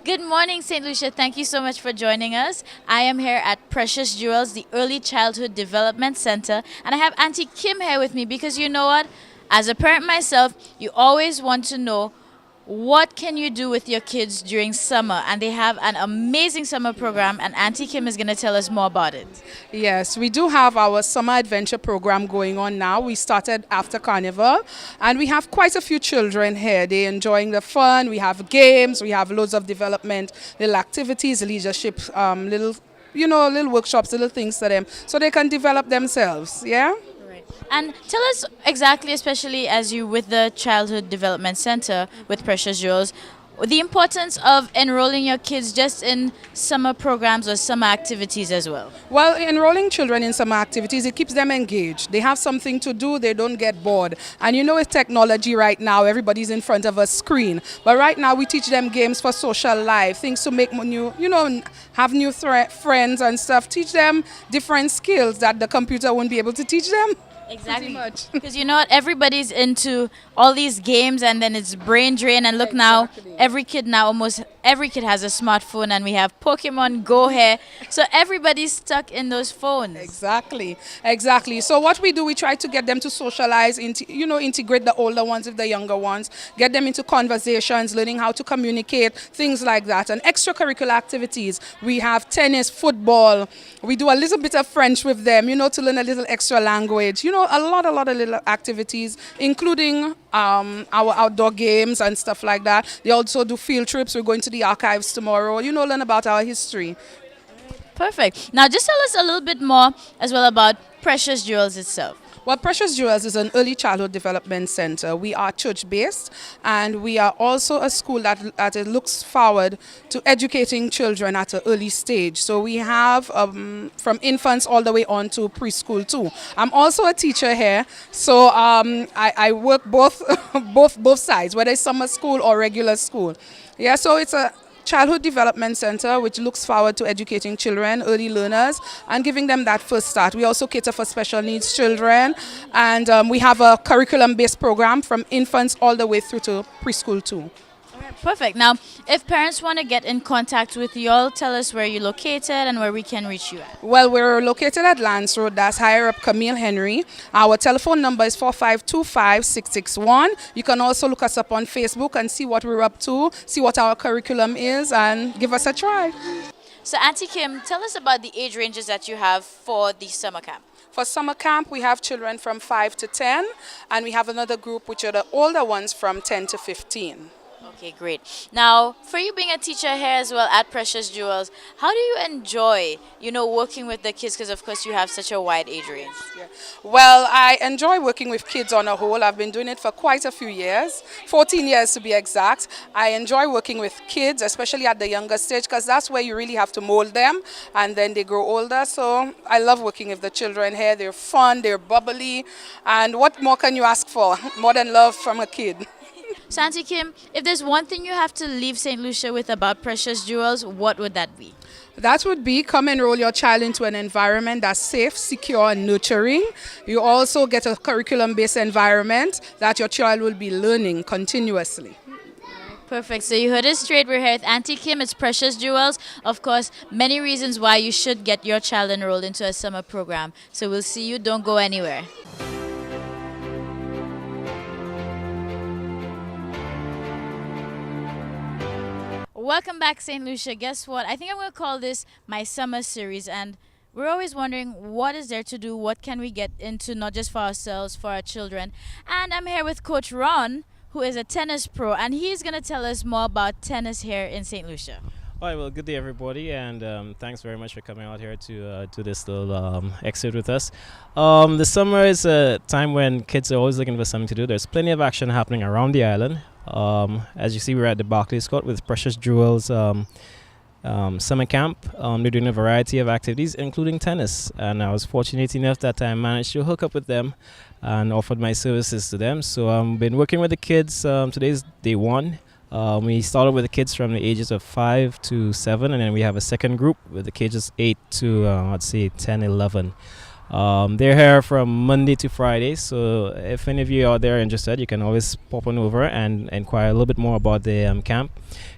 Good morning, St. Lucia. Thank you so much for joining us. I am here at Precious Jewels, the Early Childhood Development Center, and I have Auntie Kim here with me because you know what? As a parent myself, you always want to know what can you do with your kids during summer, and they have an amazing summer program, and Auntie Kim is going to tell us more about it. Yes, we do have our summer adventure program going on now. We started after Carnival, and we have quite a few children here. They're enjoying the fun. We have games, we have loads of development, little activities, leadership, little workshops, little things for them, so they can develop themselves. Yeah. Right. And tell us exactly, especially as you with the Childhood Development Center with Precious Jewels, the importance of enrolling your kids just in summer programs or summer activities as well. Well, enrolling children in summer activities, it keeps them engaged. They have something to do, they don't get bored. And you know, with technology right now, everybody's in front of a screen. But right now, we teach them games for social life, things to make new, have new friends and stuff. Teach them different skills that the computer won't be able to teach them. Exactly. Pretty much. Because you know what? Everybody's into all these games and then it's brain drain. And look now, almost every kid has a smartphone and we have Pokemon Go here. So everybody's stuck in those phones. Exactly, exactly. So what we do, we try to get them to socialize, integrate the older ones with the younger ones, get them into conversations, learning how to communicate, things like that. And extracurricular activities, we have tennis, football. We do a little bit of French with them, to learn a little extra language. A lot of little activities, including our outdoor games and stuff like that. They also do field trips. We're going to the archives tomorrow, learn about our history. Perfect. Now just tell us a little bit more as well about Precious Jewels itself. Well, Precious Jewels is an early childhood development center. We are church-based, and we are also a school that looks forward to educating children at an early stage. So we have from infants all the way on to preschool too. I'm also a teacher here, so I work both both sides, whether it's summer school or regular school. Yeah, so it's a Childhood Development Center, which looks forward to educating children, early learners, and giving them that first start. We also cater for special needs children, and we have a curriculum-based program from infants all the way through to preschool too. Perfect. Now, if parents want to get in contact with you all, tell us where you're located and where we can reach you at. Well, we're located at Lance Road, that's higher up Camille Henry. Our telephone number is 4525-661. You can also look us up on Facebook and see what we're up to, see what our curriculum is, and give us a try. So, Auntie Kim, tell us about the age ranges that you have for the summer camp. For summer camp, we have children from 5 to 10, and we have another group which are the older ones from 10 to 15. Okay, great. Now, for you being a teacher here as well at Precious Jewels, how do you enjoy, working with the kids? Because, of course, you have such a wide age range. Yeah. Well, I enjoy working with kids on a whole. I've been doing it for quite a few years, 14 years to be exact. I enjoy working with kids, especially at the younger stage, because that's where you really have to mold them, and then they grow older. So I love working with the children here. They're fun, they're bubbly, and what more can you ask for? More than love from a kid. So, Auntie Kim, if there's one thing you have to leave St. Lucia with about Precious Jewels, what would that be? That would be come enroll your child into an environment that's safe, secure, and nurturing. You also get a curriculum-based environment that your child will be learning continuously. Perfect. So you heard it straight. We're here with Auntie Kim. It's Precious Jewels. Of course, many reasons why you should get your child enrolled into a summer program. So we'll see you. Don't go anywhere. Welcome back, St. Lucia. Guess what? I think I'm going to call this my summer series. And we're always wondering what is there to do? What can we get into, not just for ourselves, for our children? And I'm here with Coach Ron, who is a tennis pro. And he's going to tell us more about tennis here in St. Lucia. All right, well, good day, everybody, and thanks very much for coming out here to this little exit with us. The summer is a time when kids are always looking for something to do. There's plenty of action happening around the island. As you see, we're at the Barclays Court with Precious Jewels summer camp. They're doing a variety of activities, including tennis, and I was fortunate enough that I managed to hook up with them and offered my services to them. So I've been working with the kids. Today's day one. We started with the kids from the ages of 5 to 7, and then we have a second group with the ages 8 to, let's say, 10, 11. They're here from Monday to Friday, so if any of you are there interested, you can always pop on over and inquire a little bit more about the camp.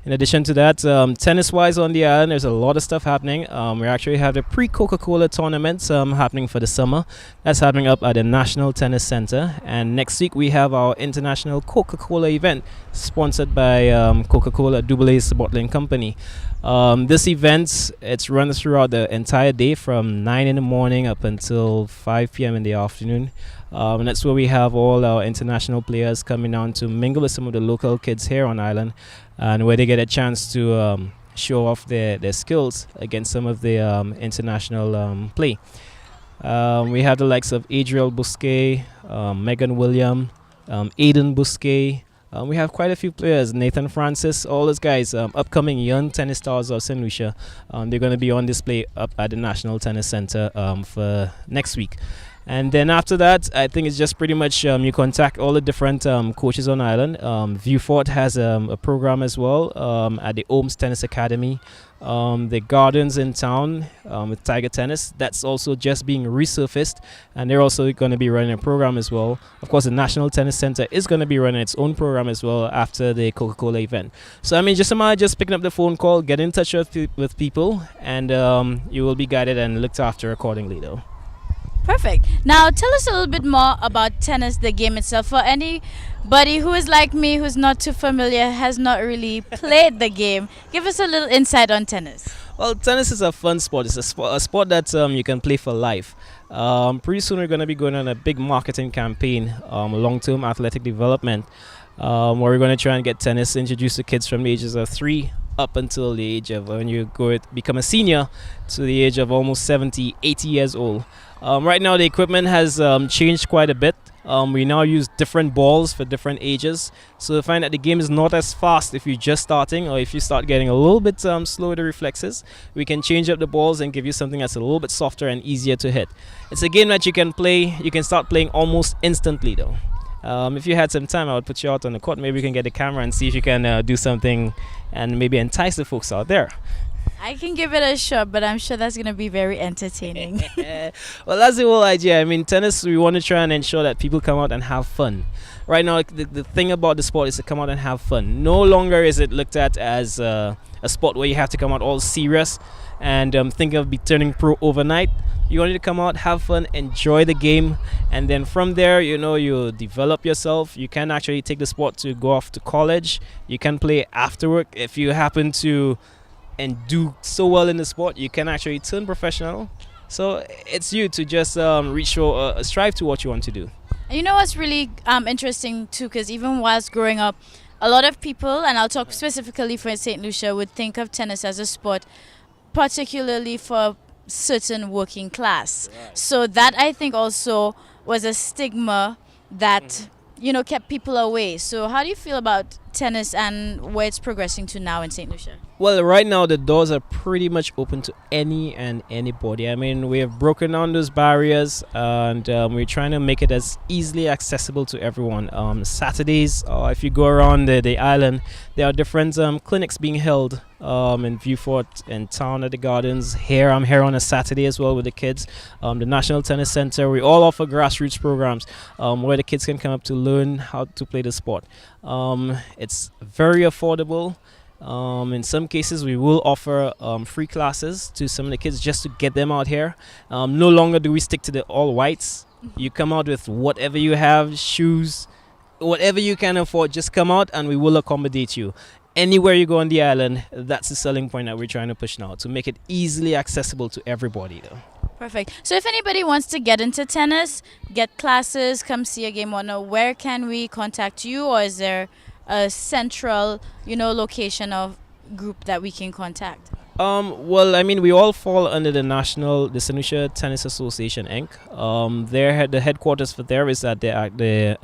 In addition to that, tennis-wise on the island, there's a lot of stuff happening. We actually have the pre-Coca-Cola tournament happening for the summer. That's happening up at the National Tennis Center. And next week, we have our International Coca-Cola event, sponsored by Coca-Cola Dublaze Bottling Company. This event, it's run throughout the entire day from 9 in the morning up until 5 p.m. in the afternoon. And that's where we have all our international players coming down to mingle with some of the local kids here on island, and where they get a chance to show off their skills against some of the international play. We have the likes of Adriel Bousquet, Megan William, Aiden Bousquet. We have quite a few players, Nathan Francis, all those guys, upcoming young tennis stars of St. Lucia. They're going to be on display up at the National Tennis Center for next week. And then after that, I think it's just pretty much you contact all the different coaches on island. Viewfort has a program as well at the Ohms Tennis Academy. The Gardens in town with Tiger Tennis, that's also just being resurfaced, and they're also going to be running a program as well. Of course, the National Tennis Center is going to be running its own program as well after the Coca-Cola event. So I mean, just picking up the phone call, get in touch with people, and you will be guided and looked after accordingly though. Perfect. Now, tell us a little bit more about tennis, the game itself. For anybody who is like me, who's not too familiar, has not really played the game, give us a little insight on tennis. Well, tennis is a fun sport. It's a sport that you can play for life. Pretty soon we're going to be going on a big marketing campaign, long-term athletic development, where we're going to try and get tennis introduced to kids from the ages of 3 up until the age of, when you become a senior, to the age of almost 70, 80 years old. Right now the equipment has changed quite a bit. We now use different balls for different ages, so I find that the game is not as fast if you're just starting, or if you start getting a little bit slow with the reflexes. We can change up the balls and give you something that's a little bit softer and easier to hit. It's a game that you can start playing almost instantly though. If you had some time, I would put you out on the court. Maybe we can get the camera and see if you can do something and maybe entice the folks out there. I can give it a shot, but I'm sure that's going to be very entertaining. Well, that's the whole idea. I mean, tennis, we want to try and ensure that people come out and have fun. Right now, the thing about the sport is to come out and have fun. No longer is it looked at as a sport where you have to come out all serious and think of turning pro overnight. You want to come out, have fun, enjoy the game, and then from there, you develop yourself. You can actually take the sport to go off to college. You can play after work. If you happen to and do so well in the sport, you can actually turn professional. So it's you to just strive to what you want to do. You know what's really interesting too, because even whilst growing up, a lot of people, and I'll talk specifically for St. Lucia, would think of tennis as a sport particularly for certain working class. Right. So that, I think, also was a stigma that kept people away. So how do you feel about tennis and where it's progressing to now in St. Lucia? Well, right now the doors are pretty much open to any and anybody. I mean, we have broken down those barriers, and we're trying to make it as easily accessible to everyone. Saturdays, if you go around the island, there are different clinics being held in Viewfort, in town at the Gardens. I'm here on a Saturday as well with the kids. The National Tennis Center, we all offer grassroots programs where the kids can come up to learn how to play the sport. It's very affordable. In some cases, we will offer free classes to some of the kids just to get them out here. No longer do we stick to the all whites. You come out with whatever you have, shoes, whatever you can afford, just come out and we will accommodate you. Anywhere you go on the island, that's the selling point that we're trying to push now, to make it easily accessible to everybody though. Perfect. So if anybody wants to get into tennis, get classes, come see a game, where can we contact you, or is there a central, location of group that we can contact? Well, I mean, we all fall under the St. Lucia Tennis Association, Inc. The headquarters for there is at the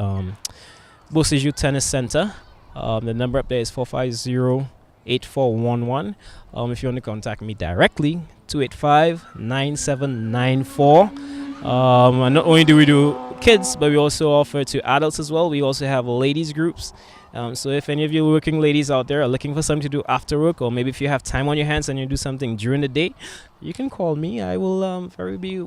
Beausejour Tennis Center. The number up there is 450-8411. If you want to contact me directly, 285-9794. And not only do we do kids, but we also offer to adults as well. We also have ladies groups. So if any of you working ladies out there are looking for something to do after work, or maybe if you have time on your hands and you do something during the day, you can call me. I will will be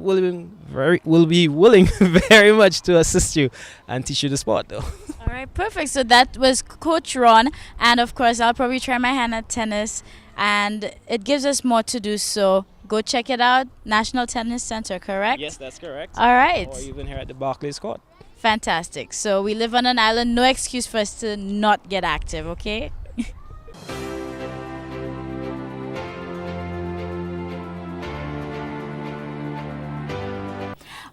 willing very much to assist you and teach you the sport though. All right, perfect. So that was Coach Ron, and of course, I'll probably try my hand at tennis, and it gives us more to do. So go check it out, National Tennis Center, correct? Yes, that's correct. All right. Or even here at the Barclays Court. Fantastic. So we live on an island, no excuse for us to not get active, okay?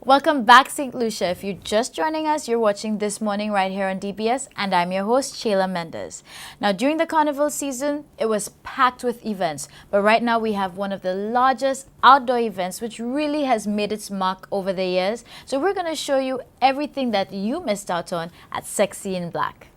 Welcome back, St. Lucia. If you're just joining us, you're watching This Morning right here on DBS, and I'm your host, Shayla Mendes. Now, during the carnival season, it was packed with events, but right now we have one of the largest outdoor events, which really has made its mark over the years. So we're going to show you everything that you missed out on at Sexy in Black.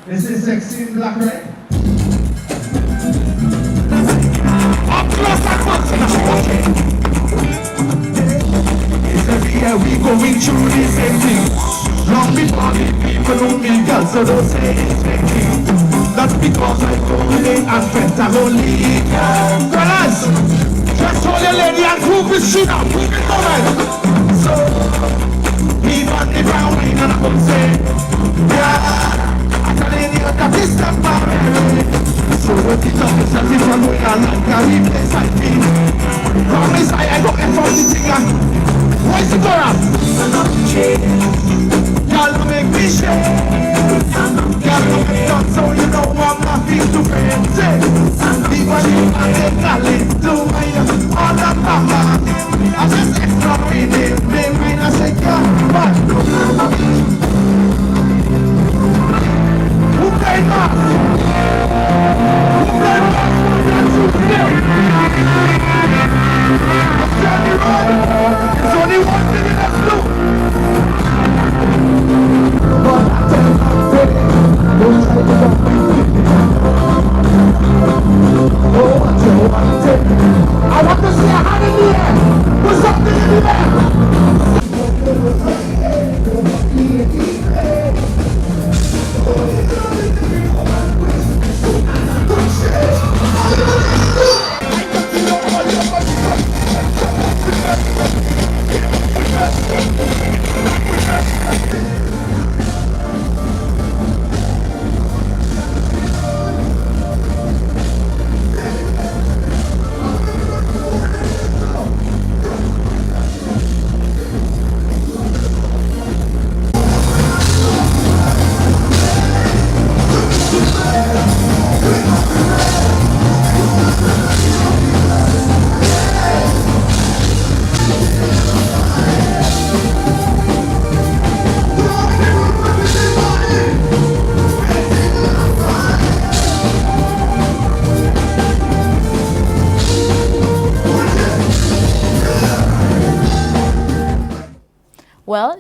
This is Sexy in Black, right? Every year we going through the same thing. Long before the people know me, girls, so don't say it's making. That's because I told it and fentanyl. Fellas, just hold your lady and prove this shit out. Keep it going. So, me on the ground, and I'm gonna say, yeah. That is the power. So what the talk is as if I'm going on like a replace I feel. Promise I go and for the singer. What's the chorus? Y'all make me shake. Y'all make me dance so you know I'm not feel too fancy. Even if I take a little wine on the mama, I just extra feeling. They might not say yeah, but it's only 1 minute left to but I tell you don't try to stop me. Oh, what you want to take? I want to see a hand in the air. Put something in the air.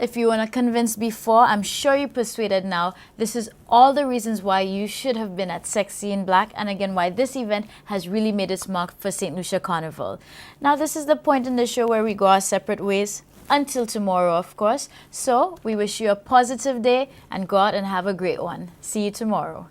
if you weren't convinced before, I'm sure you're persuaded now. This is all the reasons why you should have been at Sexy in Black, and again, why this event has really made its mark for St. Lucia Carnival. Now, this is the point in the show where we go our separate ways. Until tomorrow, of course. So, we wish you a positive day and go out and have a great one. See you tomorrow.